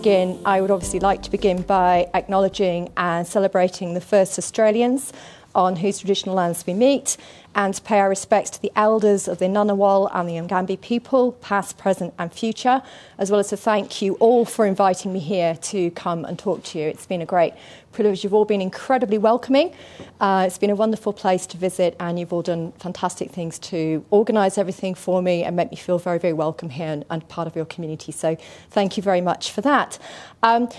begin, I would obviously like to begin by acknowledging and celebrating the first Australians on whose traditional lands we meet, and to pay our respects to the elders of the Ngunnawal and the Ngambie people, past, present and future, as well as to thank you all for inviting me here to come and talk to you. It's been a great privilege. You've all been incredibly welcoming. It's been a wonderful place to visit, and you've all done fantastic things to organise everything for me and make me feel very, very welcome here and part of your community. So thank you very much for that.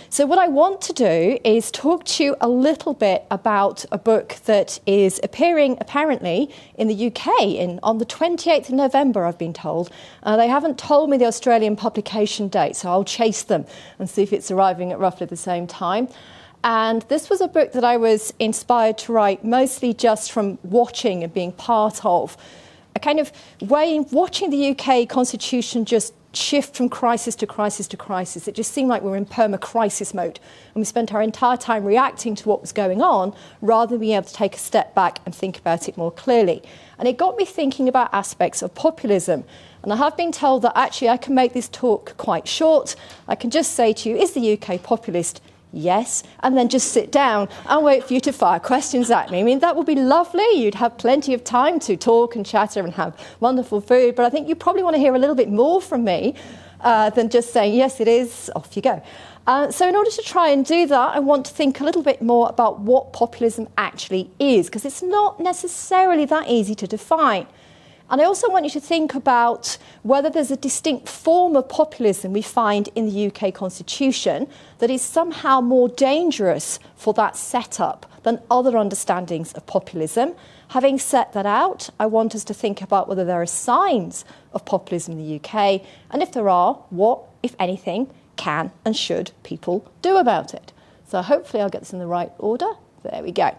So what I want to do is talk to you a little bit about a book that is appearing apparently in the UK on the 28th of November, I've been told. They haven't told me the Australian publication date, so I'll chase them and see if it's arriving at roughly the same time. And this was a book that I was inspired to write mostly just from watching and being part of a kind of way in watching the UK constitution just shift from crisis to crisis to crisis. It just seemed like we were in perma-crisis mode, and we spent our entire time reacting to what was going on rather than being able to take a step back and think about it more clearly. And it got me thinking about aspects of populism. And I have been told that actually I can make this talk quite short. I can just say to you, is the UK populist? Yes, and then just sit down and wait for you to fire questions at me. I mean, that would be lovely. You'd have plenty of time to talk and chatter and have wonderful food, but I think you probably want to hear a little bit more from me than just saying, yes, it is, off you go. So in order to try and do that, I want to think a little bit more about what populism actually is, because it's not necessarily that easy to define. And I also want you to think about whether there's a distinct form of populism we find in the UK Constitution that is somehow more dangerous for that setup than other understandings of populism. Having set that out, I want us to think about whether there are signs of populism in the UK, and if there are, what, if anything, can and should people do about it? So hopefully I'll get this in the right order. There we go.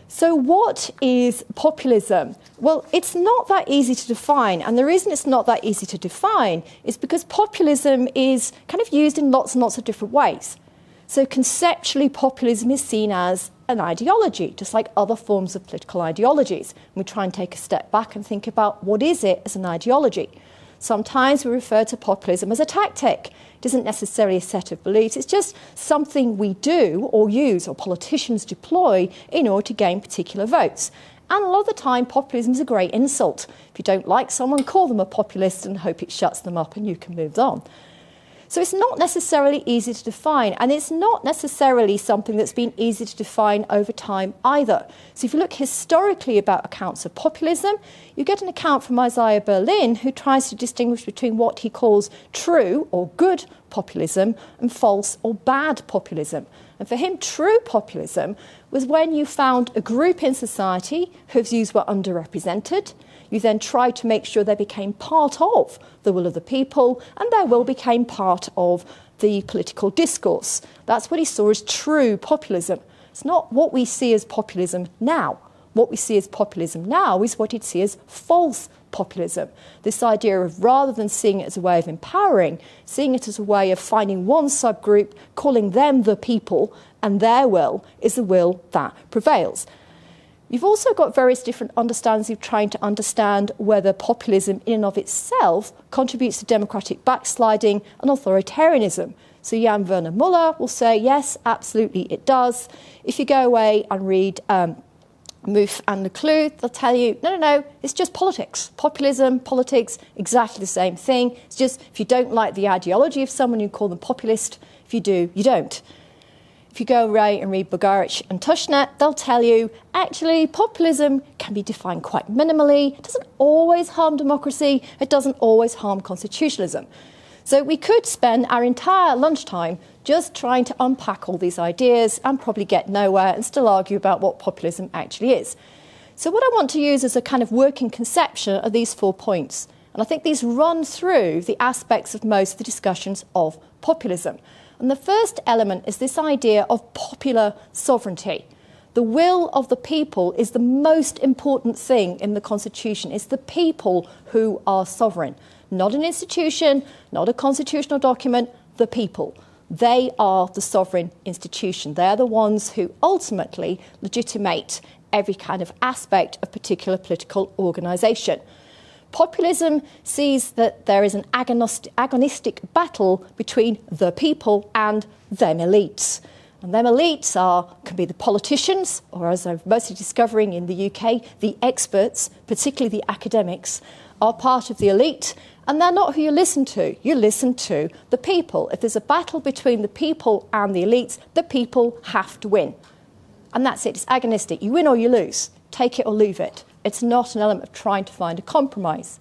So what is populism? Well, it's not that easy to define, and the reason it's not that easy to define is because populism is kind of used in lots and lots of different ways. So conceptually, populism is seen as an ideology, just like other forms of political ideologies. And we try and take a step back and think about what is it as an ideology. Sometimes we refer to populism as a tactic. It isn't necessarily a set of beliefs, it's just something we do or use or politicians deploy in order to gain particular votes. And a lot of the time, populism is a great insult. If you don't like someone, call them a populist and hope it shuts them up and you can move on. So it's not necessarily easy to define, and it's not necessarily something that's been easy to define over time either. So if you look historically about accounts of populism, you get an account from Isaiah Berlin who tries to distinguish between what he calls true or good populism and false or bad populism. And for him, true populism was when you found a group in society whose views were underrepresented. You then tried to make sure they became part of the will of the people, and their will became part of the political discourse. That's what he saw as true populism. It's not what we see as populism now. What we see as populism now is what he'd see as false populism. This idea of, rather than seeing it as a way of empowering, seeing it as a way of finding one subgroup, calling them the people, and their will is the will that prevails. You've also got various different understandings of trying to understand whether populism in and of itself contributes to democratic backsliding and authoritarianism. So Jan Werner Müller will say, yes, absolutely it does. If you go away and read Mouffe and Leclerc, they'll tell you, no, it's just politics. Populism, politics, exactly the same thing. It's just if you don't like the ideology of someone, you call them populist. If you do, you don't. If you go away and read Bogarich and Tushnet, they'll tell you, actually, populism can be defined quite minimally. It doesn't always harm democracy. It doesn't always harm constitutionalism. So we could spend our entire lunchtime just trying to unpack all these ideas and probably get nowhere and still argue about what populism actually is. So what I want to use as a kind of working conception are these 4 points. And I think these run through the aspects of most of the discussions of populism. And the first element is this idea of popular sovereignty. The will of the people is the most important thing in the Constitution. It's the people who are sovereign. Not an institution, not a constitutional document, the people. They are the sovereign institution. They're the ones who ultimately legitimate every kind of aspect of particular political organisation. Populism sees that there is an agonistic battle between the people and them elites. And them elites can be the politicians, or as I'm mostly discovering in the UK, the experts, particularly the academics, are part of the elite, and they're not who you listen to. You listen to the people. If there's a battle between the people and the elites, the people have to win. And that's it. It's agonistic. You win or you lose. Take it or leave it. It's not an element of trying to find a compromise.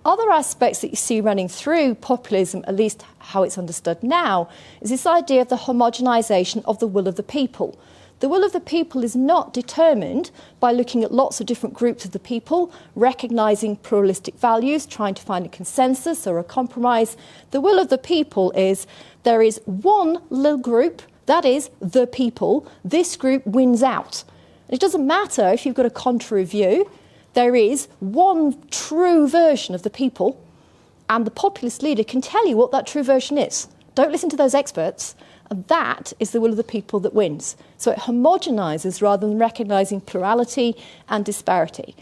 Other aspects that you see running through populism, at least how it's understood now, is this idea of the homogenisation of the will of the people. The will of the people is not determined by looking at lots of different groups of the people, recognising pluralistic values, trying to find a consensus or a compromise. The will of the people is there is one little group, that is the people. This group wins out. It doesn't matter if you've got a contrary view. There is one true version of the people, and the populist leader can tell you what that true version is. Don't listen to those experts. And that is the will of the people that wins. So it homogenises rather than recognising plurality and disparity.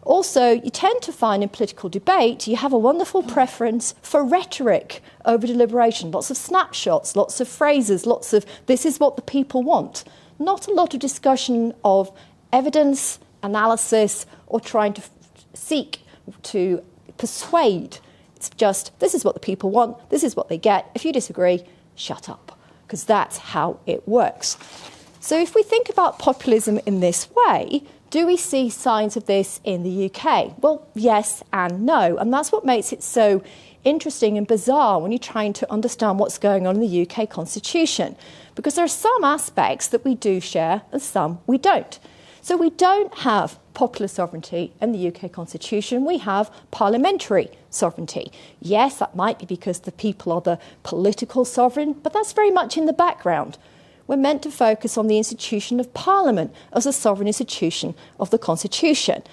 Also, you tend to find in political debate, you have a wonderful preference for rhetoric over deliberation. Lots of snapshots, lots of phrases, lots of this is what the people want. Not a lot of discussion of evidence, analysis, or trying to seek to persuade. It's just, this is what the people want, this is what they get. If you disagree, shut up, because that's how it works. So if we think about populism in this way, do we see signs of this in the UK? Well, yes and no. And that's what makes it so interesting and bizarre when you're trying to understand what's going on in the UK Constitution. Because there are some aspects that we do share and some we don't. So we don't have popular sovereignty in the UK Constitution. We have parliamentary sovereignty. Yes, that might be because the people are the political sovereign, but that's very much in the background. We're meant to focus on the institution of Parliament as a sovereign institution of the Constitution.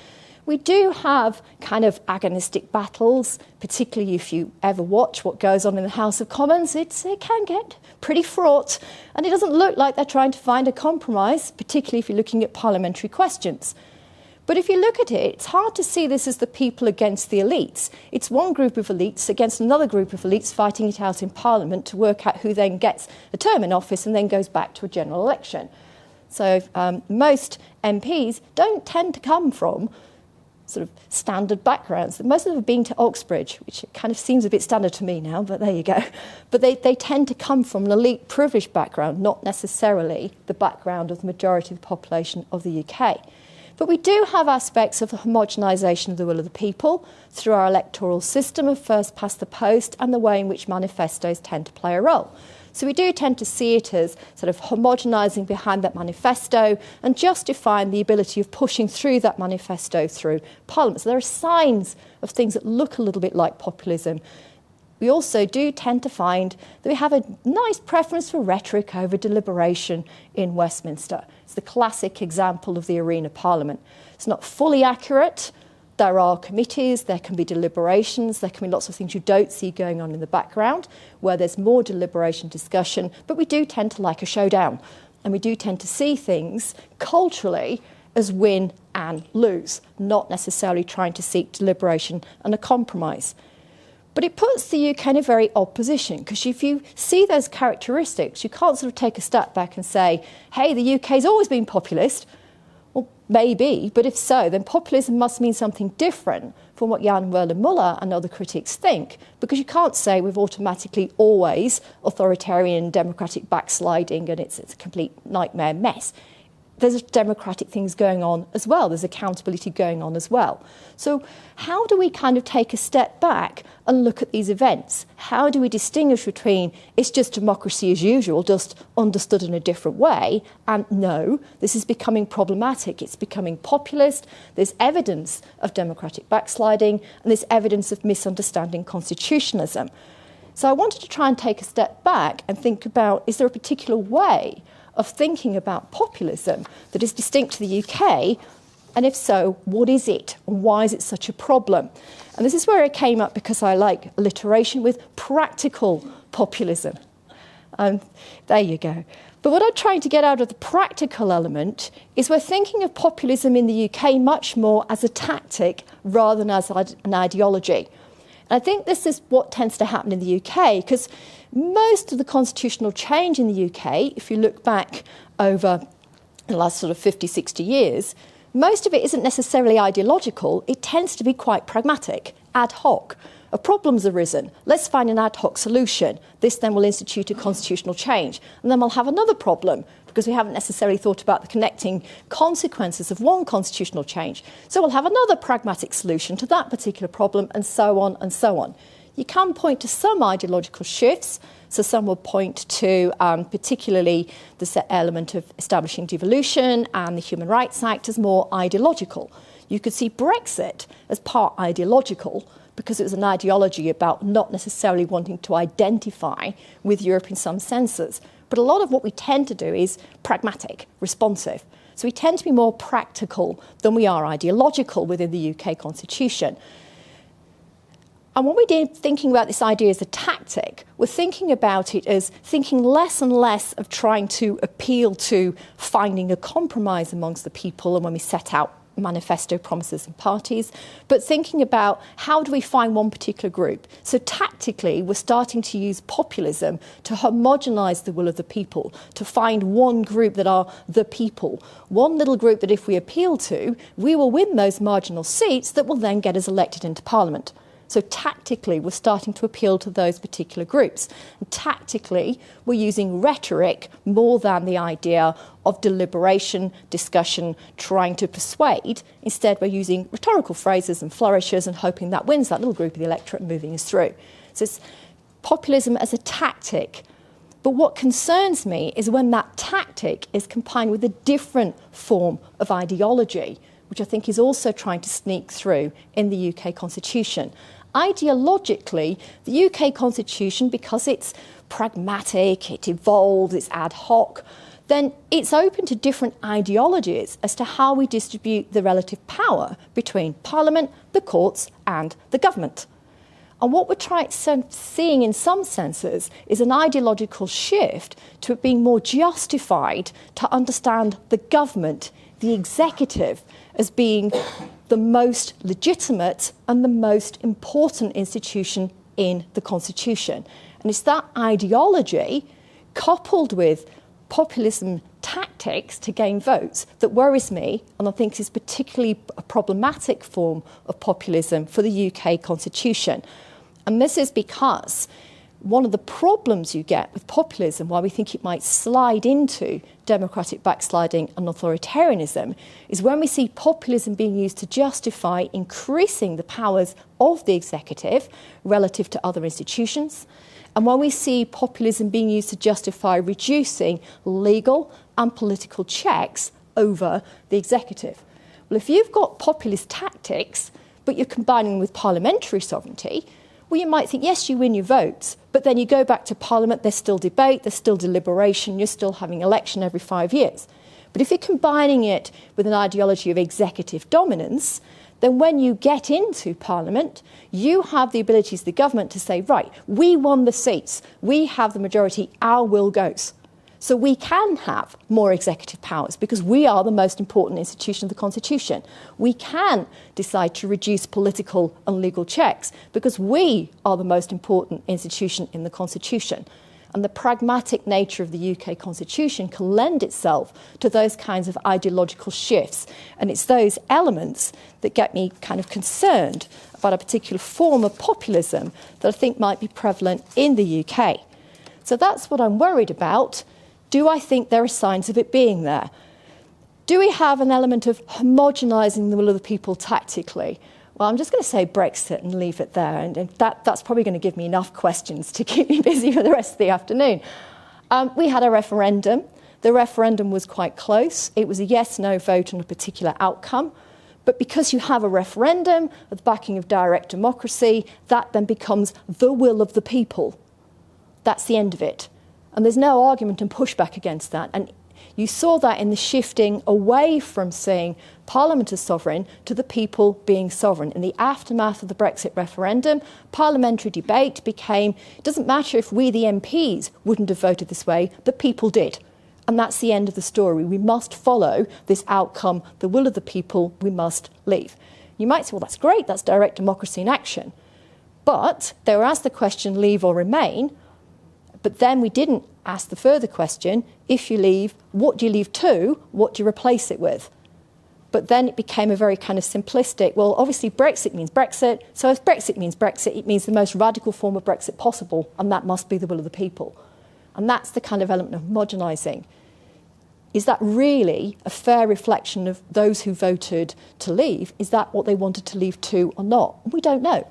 We do have kind of agonistic battles, particularly if you ever watch what goes on in the House of Commons. It can get pretty fraught, and it doesn't look like they're trying to find a compromise, particularly if you're looking at parliamentary questions. But if you look at it, it's hard to see this as the people against the elites. It's one group of elites against another group of elites fighting it out in Parliament to work out who then gets a term in office and then goes back to a general election. So most MPs don't tend to come from sort of standard backgrounds. Most of them have been to Oxbridge, which kind of seems a bit standard to me now, but there you go. But they tend to come from an elite privileged background, not necessarily the background of the majority of the population of the UK. But we do have aspects of the homogenisation of the will of the people through our electoral system of first past the post and the way in which manifestos tend to play a role. So we do tend to see it as sort of homogenising behind that manifesto and justifying the ability of pushing through that manifesto through Parliament. So there are signs of things that look a little bit like populism. We also do tend to find that we have a nice preference for rhetoric over deliberation in Westminster. It's the classic example of the arena parliament. It's not fully accurate. There are committees, there can be deliberations, there can be lots of things you don't see going on in the background where there's more deliberation discussion, but we do tend to like a showdown. And we do tend to see things culturally as win and lose, not necessarily trying to seek deliberation and a compromise. But it puts the UK in a very odd position, because if you see those characteristics, you can't sort of take a step back and say, hey, the UK's always been populist. Well, maybe, but if so, then populism must mean something different from what Jan Muller and other critics think, because you can't say we've automatically always authoritarian democratic backsliding and it's a complete nightmare mess. There's democratic things going on as well. There's accountability going on as well. So how do we kind of take a step back and look at these events? How do we distinguish between it's just democracy as usual, just understood in a different way, and no, this is becoming problematic, it's becoming populist, there's evidence of democratic backsliding, and there's evidence of misunderstanding constitutionalism. So I wanted to try and take a step back and think about, is there a particular way of thinking about populism that is distinct to the UK, and if so, what is it, and why is it such a problem? And this is where it came up because I like alliteration with practical populism. There you go. But what I'm trying to get out of the practical element is we're thinking of populism in the UK much more as a tactic rather than as an ideology. And I think this is what tends to happen in the UK, because most of the constitutional change in the UK, if you look back over the last sort of 50, 60 years, most of it isn't necessarily ideological. It tends to be quite pragmatic, ad hoc. A problem's arisen. Let's find an ad hoc solution. This then will institute a constitutional change. And then we'll have another problem because we haven't necessarily thought about the connecting consequences of one constitutional change. So we'll have another pragmatic solution to that particular problem, and so on and so on. You can point to some ideological shifts. So some will point to particularly the element of establishing devolution and the Human Rights Act as more ideological. You could see Brexit as part ideological, because it was an ideology about not necessarily wanting to identify with Europe in some senses. But a lot of what we tend to do is pragmatic, responsive. So we tend to be more practical than we are ideological within the UK Constitution. And when we're thinking about this idea as a tactic, we're thinking about it as thinking less and less of trying to appeal to finding a compromise amongst the people and when we set out manifesto promises and parties, but thinking about how do we find one particular group. So tactically, we're starting to use populism to homogenise the will of the people, to find one group that are the people, one little group that if we appeal to, we will win those marginal seats that will then get us elected into Parliament. So tactically, we're starting to appeal to those particular groups. And tactically, we're using rhetoric more than the idea of deliberation, discussion, trying to persuade. Instead, we're using rhetorical phrases and flourishes and hoping that wins that little group of the electorate and moving us through. So it's populism as a tactic. But what concerns me is when that tactic is combined with a different form of ideology, which I think is also trying to sneak through in the UK Constitution. Ideologically, the UK Constitution, because it's pragmatic, it evolves, it's ad hoc, then it's open to different ideologies as to how we distribute the relative power between Parliament, the courts and the government. And what we're seeing in some senses is an ideological shift to it being more justified to understand the government, the executive, as being the most legitimate and the most important institution in the Constitution. And it's that ideology coupled with populism tactics to gain votes that worries me, and I think is particularly a problematic form of populism for the UK Constitution. And this is because one of the problems you get with populism, why we think it might slide into democratic backsliding and authoritarianism, is when we see populism being used to justify increasing the powers of the executive relative to other institutions, and when we see populism being used to justify reducing legal and political checks over the executive. Well, if you've got populist tactics, but you're combining with parliamentary sovereignty, well, you might think, yes, you win your votes, but then you go back to Parliament, there's still debate, there's still deliberation, you're still having election every 5 years. But if you're combining it with an ideology of executive dominance, then when you get into Parliament, you have the ability as the government to say, right, we won the seats, we have the majority, our will goes. So we can have more executive powers because we are the most important institution of the Constitution. We can decide to reduce political and legal checks because we are the most important institution in the Constitution. And the pragmatic nature of the UK Constitution can lend itself to those kinds of ideological shifts. And it's those elements that get me kind of concerned about a particular form of populism that I think might be prevalent in the UK. So that's what I'm worried about. Do I think there are signs of it being there? Do we have an element of homogenising the will of the people tactically? Well, I'm just going to say Brexit and leave it there. And that's probably going to give me enough questions to keep me busy for the rest of the afternoon. We had a referendum. The referendum was quite close. It was a yes-no vote on a particular outcome. But because you have a referendum, with the backing of direct democracy, that then becomes the will of the people. That's the end of it. And there's no argument and pushback against that. And You saw that in the shifting away from seeing Parliament as sovereign to the people being sovereign. In the aftermath of the Brexit referendum, parliamentary debate became, it doesn't matter if we, the MPs, wouldn't have voted this way, the people did. And that's the end of the story. We must follow this outcome, the will of the people, we must leave. You might say, well, that's great, that's direct democracy in action. But they were asked the question, leave or remain. But then we didn't ask the further question, if you leave, what do you leave to? What do you replace it with? But then it became a very kind of simplistic, well, obviously Brexit means Brexit. So if Brexit means Brexit, it means the most radical form of Brexit possible. And that must be the will of the people. And that's the kind of element of homogenising. Is that really a fair reflection of those who voted to leave? Is that what they wanted to leave to or not? We don't know.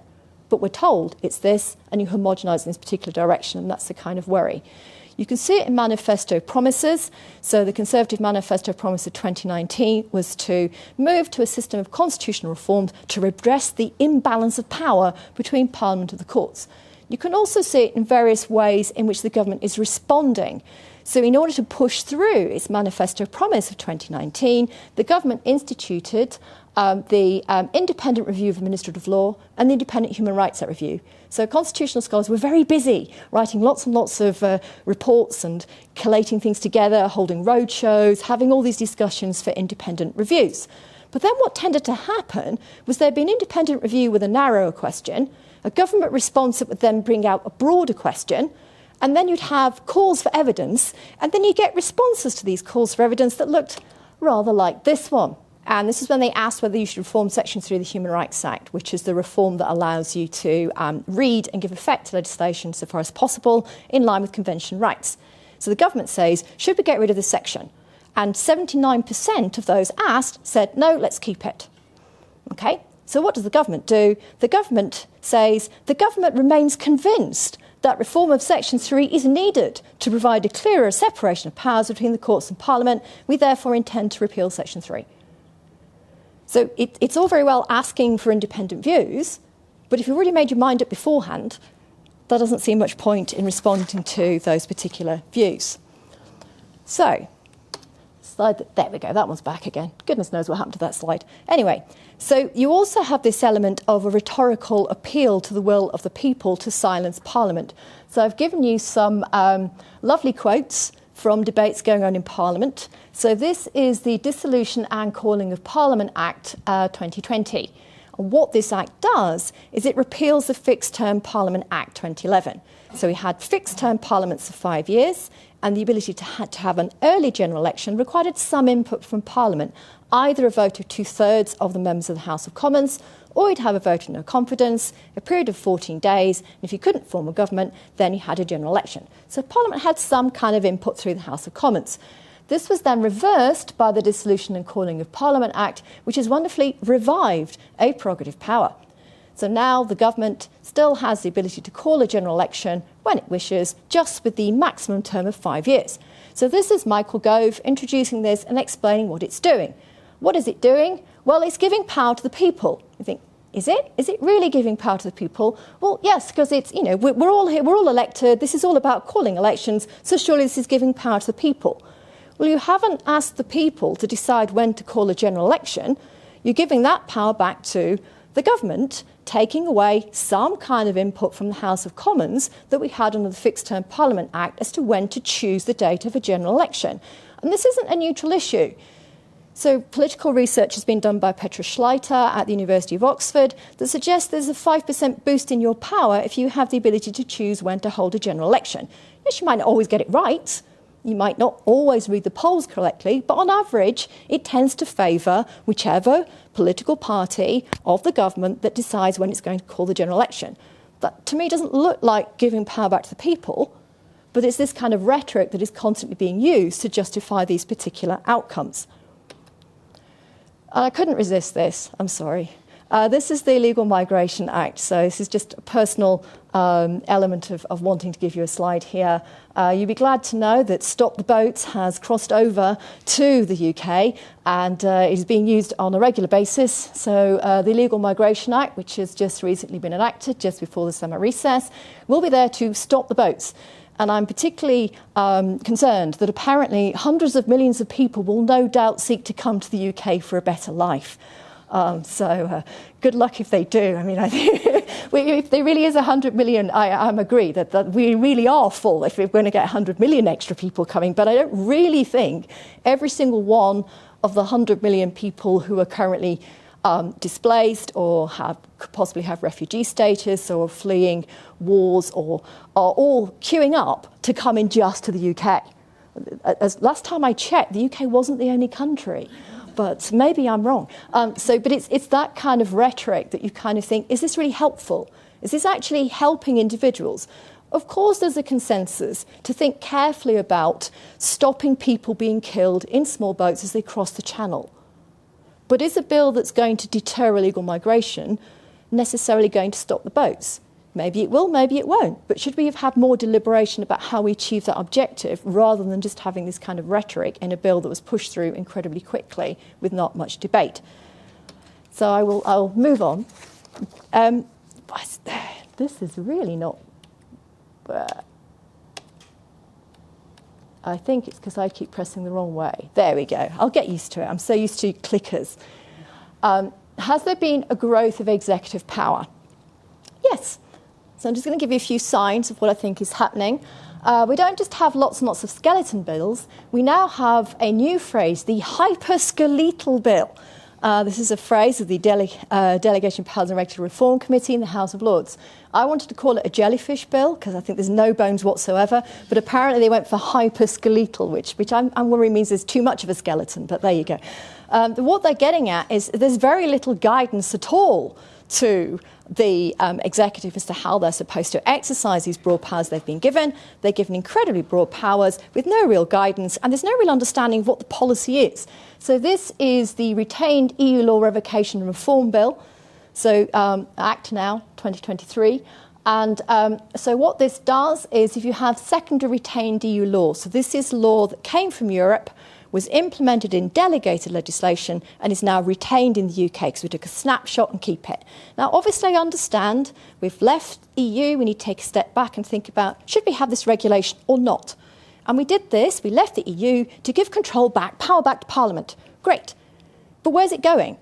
But we're told it's this, and you homogenise in this particular direction, and that's the kind of worry. You can see it in manifesto promises. So the Conservative Manifesto Promise of 2019 was to move to a system of constitutional reforms to redress the imbalance of power between Parliament and the courts. You can also see it in various ways in which the government is responding. So in order to push through its manifesto promise of 2019, the government instituted the independent review of administrative law and the independent human rights act review. So constitutional scholars were very busy writing lots and lots of reports and collating things together, holding roadshows, having all these discussions for independent reviews. But then what tended to happen was there'd be an independent review with a narrower question, a government response that would then bring out a broader question, and then you'd have calls for evidence, and then you get responses to these calls for evidence that looked rather like this one. And this is when they asked whether you should reform Section 3 of the Human Rights Act, which is the reform that allows you to read and give effect to legislation so far as possible in line with convention rights. So the government says, should we get rid of this section? And 79% of those asked said, no, let's keep it. Okay, so what does the government do? The government says the government remains convinced that reform of Section 3 is needed to provide a clearer separation of powers between the courts and Parliament. We therefore intend to repeal Section 3. So it's all very well asking for independent views, but if you've already made your mind up beforehand, there doesn't seem much point in responding to those particular views. So, there we go, that one's back again. Goodness knows what happened to that slide. Anyway, so you also have this element of a rhetorical appeal to the will of the people to silence Parliament. So I've given you some lovely quotes from debates going on in Parliament. So this is the Dissolution and Calling of Parliament Act 2020. And what this act does is it repeals the Fixed Term Parliament Act 2011. So we had fixed term parliaments for 5 years, and the ability to have an early general election required some input from Parliament, either a vote of 2/3 of the members of the House of Commons, or you'd have a vote of no confidence, a period of 14 days, and if you couldn't form a government, then you had a general election. So Parliament had some kind of input through the House of Commons. This was then reversed by the Dissolution and Calling of Parliament Act, which has wonderfully revived a prerogative power. So now the government still has the ability to call a general election when it wishes, just with the maximum term of 5 years. So this is Michael Gove introducing this and explaining what it's doing. What is it doing? Well, it's giving power to the people. You think, is it? Is it really giving power to the people? Well, yes, because it's, you know, we're all here, we're all elected. This is all about calling elections. So surely this is giving power to the people. Well, you haven't asked the people to decide when to call a general election. You're giving that power back to the government, taking away some kind of input from the House of Commons that we had under the Fixed Term Parliament Act as to when to choose the date of a general election. And this isn't a neutral issue. So political research has been done by Petra Schleiter at the University of Oxford that suggests there's a 5% boost in your power if you have the ability to choose when to hold a general election. Yes, you might not always get it right. You might not always read the polls correctly, but on average, it tends to favour whichever political party of the government that decides when it's going to call the general election. That, to me, doesn't look like giving power back to the people, but it's this kind of rhetoric that is constantly being used to justify these particular outcomes. And I couldn't resist this, I'm sorry. This is the Illegal Migration Act, so this is just a personal element of wanting to give you a slide here. You'd be glad to know that Stop the Boats has crossed over to the UK and it is being used on a regular basis. So the Illegal Migration Act, which has just recently been enacted just before the summer recess, will be there to stop the boats. And I'm particularly concerned that apparently hundreds of millions of people will no doubt seek to come to the UK for a better life. So good luck if they do. I mean, I think if there really is 100 million, I agree that we really are full if we're going to get 100 million extra people coming. But I don't really think every single one of the 100 million people who are currently displaced or could possibly have refugee status or fleeing wars or are all queuing up to come in just to the UK. Last time I checked, the UK wasn't the only country. But maybe I'm wrong. But it's that kind of rhetoric that you kind of think, is this really helpful? Is this actually helping individuals? Of course, there's a consensus to think carefully about stopping people being killed in small boats as they cross the channel. But is a bill that's going to deter illegal migration necessarily going to stop the boats? Maybe it will, maybe it won't. But should we have had more deliberation about how we achieve that objective rather than just having this kind of rhetoric in a bill that was pushed through incredibly quickly with not much debate? So I'll move on. This is really not... I think it's because I keep pressing the wrong way. There we go. I'll get used to it. I'm so used to clickers. Has there been a growth of executive power? Yes. So I'm just going to give you a few signs of what I think is happening. We don't just have lots and lots of skeleton bills. We now have a new phrase, the hyper-skeletal bill. This is a phrase of the Delegation Powers and Regulatory Reform Committee in the House of Lords. I wanted to call it a jellyfish bill because I think there's no bones whatsoever, but apparently they went for hyper-skeletal, which I'm worried means there's too much of a skeleton, but there you go. What they're getting at is there's very little guidance at all to the executive as to how they're supposed to exercise these broad powers they've been given. They're given incredibly broad powers with no real guidance, and there's no real understanding of what the policy is. So this is the retained EU law revocation and reform bill, so Act Now 2023. And so what this does is if you have secondary retained EU law, so this is law that came from Europe, was implemented in delegated legislation and is now retained in the UK because we took a snapshot and keep it. Now, obviously, I understand we've left EU. We need to take a step back and think about, should we have this regulation or not? And we did this. We left the EU to give control back, power back to Parliament. Great. But where's it going?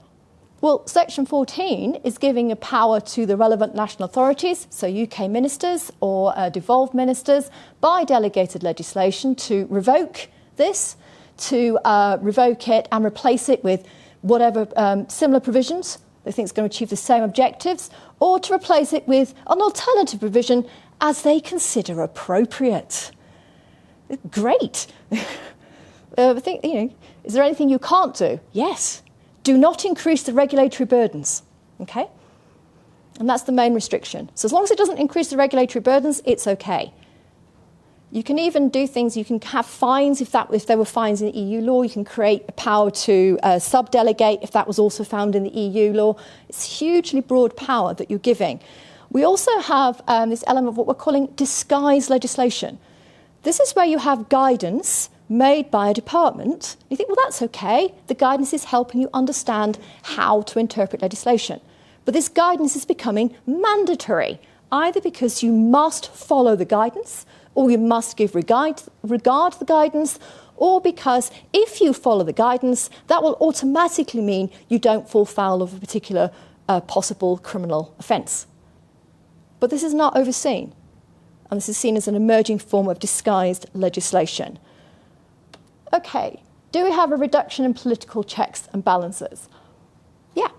Well, Section 14 is giving a power to the relevant national authorities, so UK ministers or devolved ministers, by delegated legislation to revoke this, to revoke it and replace it with whatever similar provisions they think is going to achieve the same objectives, or to replace it with an alternative provision as they consider appropriate. Great. I think, is there anything you can't do? Yes. Do not increase the regulatory burdens. Okay? And that's the main restriction. So as long as it doesn't increase the regulatory burdens, it's okay. You can even do things, you can have fines if there were fines in EU law. You can create a power to sub-delegate if that was also found in the EU law. It's hugely broad power that you're giving. We also have this element of what we're calling disguised legislation. This is where you have guidance made by a department. You think, well, that's okay. The guidance is helping you understand how to interpret legislation. But this guidance is becoming mandatory, either because you must follow the guidance, or you must give regard to the guidance, or because if you follow the guidance, that will automatically mean you don't fall foul of a particular possible criminal offence. But this is not overseen, and this is seen as an emerging form of disguised legislation. Okay, do we have a reduction in political checks and balances? Yeah.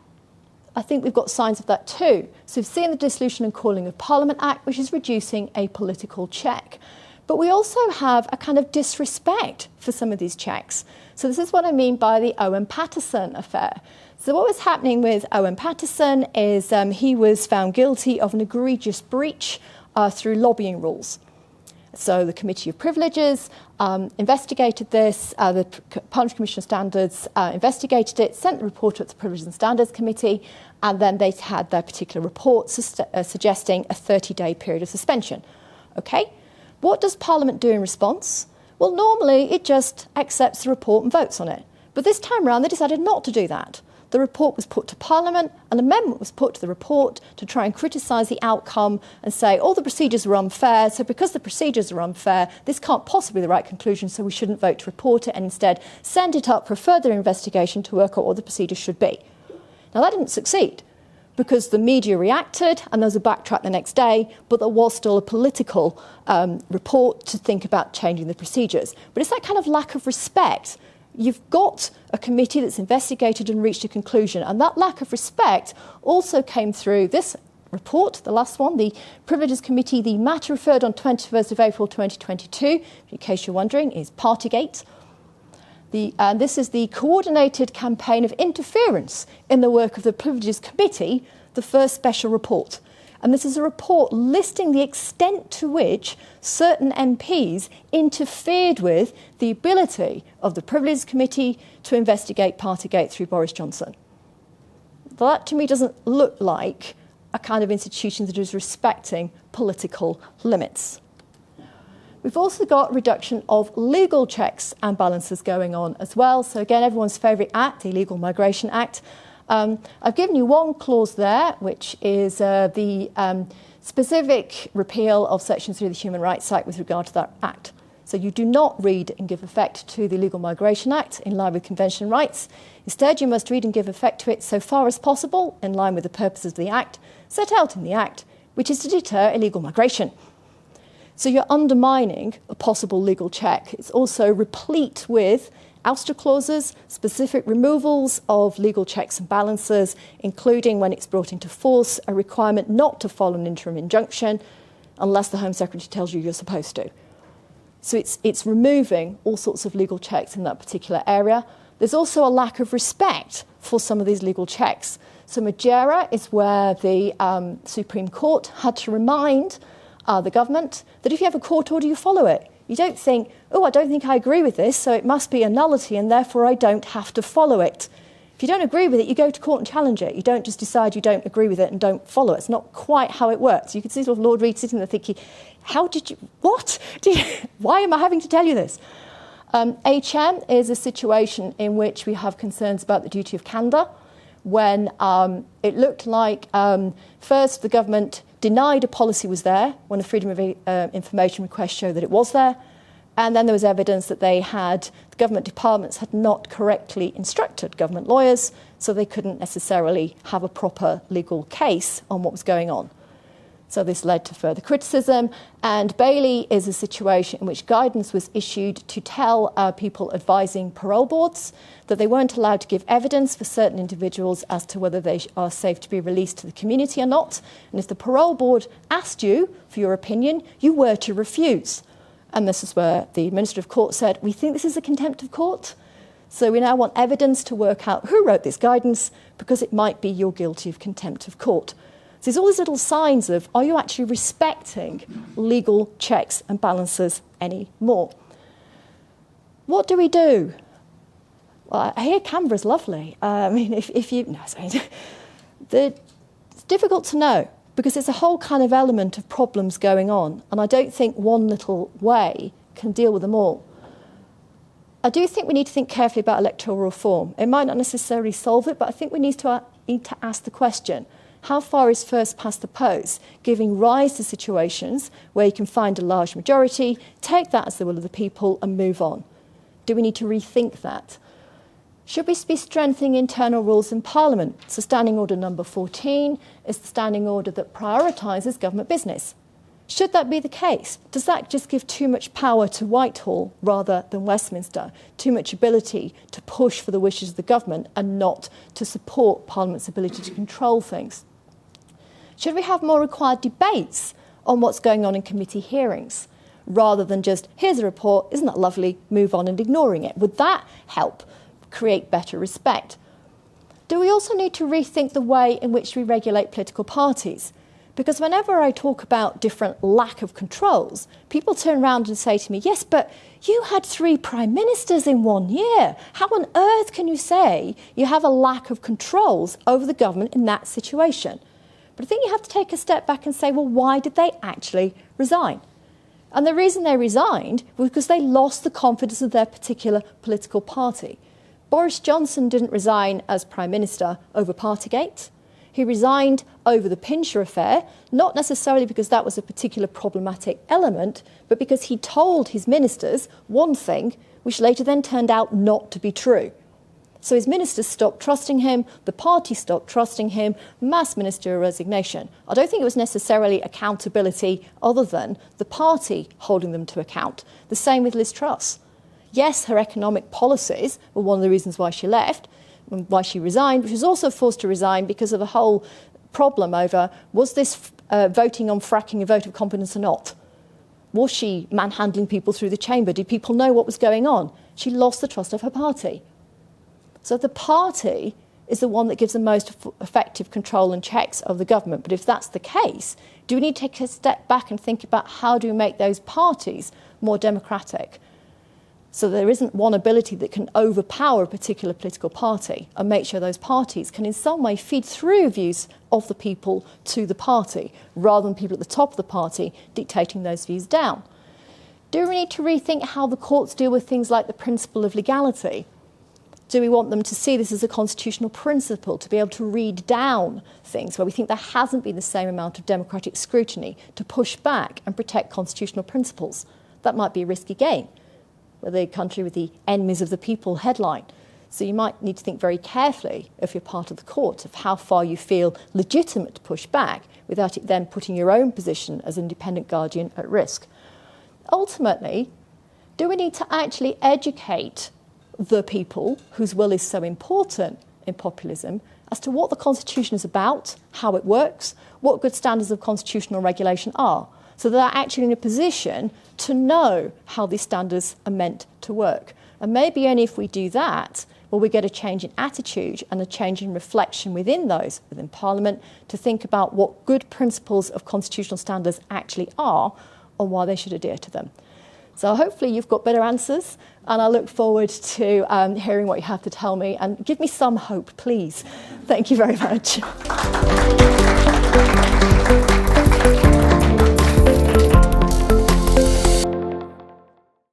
I think we've got signs of that too. So we've seen the Dissolution and Calling of Parliament Act, which is reducing a political check. But we also have a kind of disrespect for some of these checks. So this is what I mean by the Owen Paterson affair. So what was happening with Owen Paterson is he was found guilty of an egregious breach through lobbying rules. So the Committee of Privileges investigated this, the Parliamentary Commission of Standards investigated it, sent the report to the Privileges and Standards Committee, and then they had their particular report suggesting a 30-day period of suspension. Okay? What does Parliament do in response? Well, normally it just accepts the report and votes on it. But this time around, they decided not to do that. The report was put to Parliament, an amendment was put to the report to try and criticise the outcome and say all the procedures were unfair, so because the procedures are unfair, this can't possibly be the right conclusion, so we shouldn't vote to report it and instead send it up for further investigation to work out what the procedures should be. Now, that didn't succeed because the media reacted and there was a backtrack the next day, but there was still a political report to think about changing the procedures. But it's that kind of lack of respect. You've got a committee that's investigated and reached a conclusion, and that lack of respect also came through this report, the last one, the Privileges Committee. The matter referred on 21st of April 2022, in case you're wondering, is Partygate. And this is the coordinated campaign of interference in the work of the Privileges Committee, the first special report. And this is a report listing the extent to which certain MPs interfered with the ability of the Privileges Committee to investigate Partygate through Boris Johnson. That, to me, doesn't look like a kind of institution that is respecting political limits. We've also got reduction of legal checks and balances going on as well. So again, everyone's favourite act, the Illegal Migration Act. I've given you one clause there, which is the specific repeal of Section 3 of the Human Rights Act with regard to that act. So you do not read and give effect to the Illegal Migration Act in line with convention rights. Instead, you must read and give effect to it so far as possible in line with the purposes of the act set out in the act, which is to deter illegal migration. So you're undermining a possible legal check. It's also replete with ouster clauses, specific removals of legal checks and balances, including when it's brought into force, a requirement not to follow an interim injunction unless the Home Secretary tells you you're supposed to. So it's removing all sorts of legal checks in that particular area. There's also a lack of respect for some of these legal checks. So Majera is where the Supreme Court had to remind the government that if you have a court order, you follow it. You don't think, oh, I don't think I agree with this, so it must be a nullity and therefore I don't have to follow it. If you don't agree with it, you go to court and challenge it. You don't just decide you don't agree with it and don't follow it. It's not quite how it works. You can see sort of Lord Reed sitting there thinking, how did you, what? Why am I having to tell you this? HM is a situation in which we have concerns about the duty of candour, when it looked like first the government denied a policy was there when the Freedom of Information request showed that it was there, and then there was evidence that the government departments had not correctly instructed government lawyers, so they couldn't necessarily have a proper legal case on what was going on. So this led to further criticism, and Bailey is a situation in which guidance was issued to tell people advising parole boards that they weren't allowed to give evidence for certain individuals as to whether they are safe to be released to the community or not. And if the parole board asked you for your opinion, you were to refuse. And this is where the Administrative Court said, we think this is a contempt of court, so we now want evidence to work out who wrote this guidance, because it might be you're guilty of contempt of court. So there's all these little signs of, are you actually respecting legal checks and balances anymore? What do we do? Well, I hear Canberra's lovely. I mean, if you... No, sorry. It's difficult to know, because there's a whole kind of element of problems going on, and I don't think one little way can deal with them all. I do think we need to think carefully about electoral reform. It might not necessarily solve it, but I think we need to ask the question, how far is first past the post, giving rise to situations where you can find a large majority, take that as the will of the people and move on? Do we need to rethink that? Should we be strengthening internal rules in Parliament? So Standing Order number 14 is the standing order that prioritises government business. Should that be the case? Does that just give too much power to Whitehall rather than Westminster? Too much ability to push for the wishes of the government and not to support Parliament's ability to control things? Should we have more required debates on what's going on in committee hearings, rather than just, here's a report, isn't that lovely, move on and ignoring it? Would that help create better respect? Do we also need to rethink the way in which we regulate political parties? Because whenever I talk about different lack of controls, people turn around and say to me, yes, but you had 3 prime ministers in 1 year. How on earth can you say you have a lack of controls over the government in that situation? But I think you have to take a step back and say, well, why did they actually resign? And the reason they resigned was because they lost the confidence of their particular political party. Boris Johnson didn't resign as Prime Minister over Partygate. He resigned over the Pincher affair, not necessarily because that was a particular problematic element, but because he told his ministers one thing, which later then turned out not to be true. So his ministers stopped trusting him, the party stopped trusting him, mass ministerial resignation. I don't think it was necessarily accountability other than the party holding them to account. The same with Liz Truss. Yes, her economic policies were one of the reasons why she left, and why she resigned, but she was also forced to resign because of the whole problem over, was this voting on fracking a vote of confidence or not? Was she manhandling people through the chamber? Did people know what was going on? She lost the trust of her party. So the party is the one that gives the most effective control and checks of the government. But if that's the case, do we need to take a step back and think about how do we make those parties more democratic? So there isn't one ability that can overpower a particular political party, and make sure those parties can in some way feed through views of the people to the party, rather than people at the top of the party dictating those views down. Do we need to rethink how the courts deal with things like the principle of legality? Do we want them to see this as a constitutional principle, to be able to read down things where we think there hasn't been the same amount of democratic scrutiny to push back and protect constitutional principles? That might be a risky game. We're the country with the enemies of the people headline. So you might need to think very carefully, if you're part of the court, of how far you feel legitimate to push back without it then putting your own position as independent guardian at risk. Ultimately, do we need to actually educate the people whose will is so important in populism as to what the Constitution is about, how it works, what good standards of constitutional regulation are, so that they're actually in a position to know how these standards are meant to work? And maybe only if we do that will we get a change in attitude and a change in reflection within Parliament, to think about what good principles of constitutional standards actually are and why they should adhere to them. So hopefully you've got better answers, and I look forward to hearing what you have to tell me, and give me some hope, please. Thank you very much.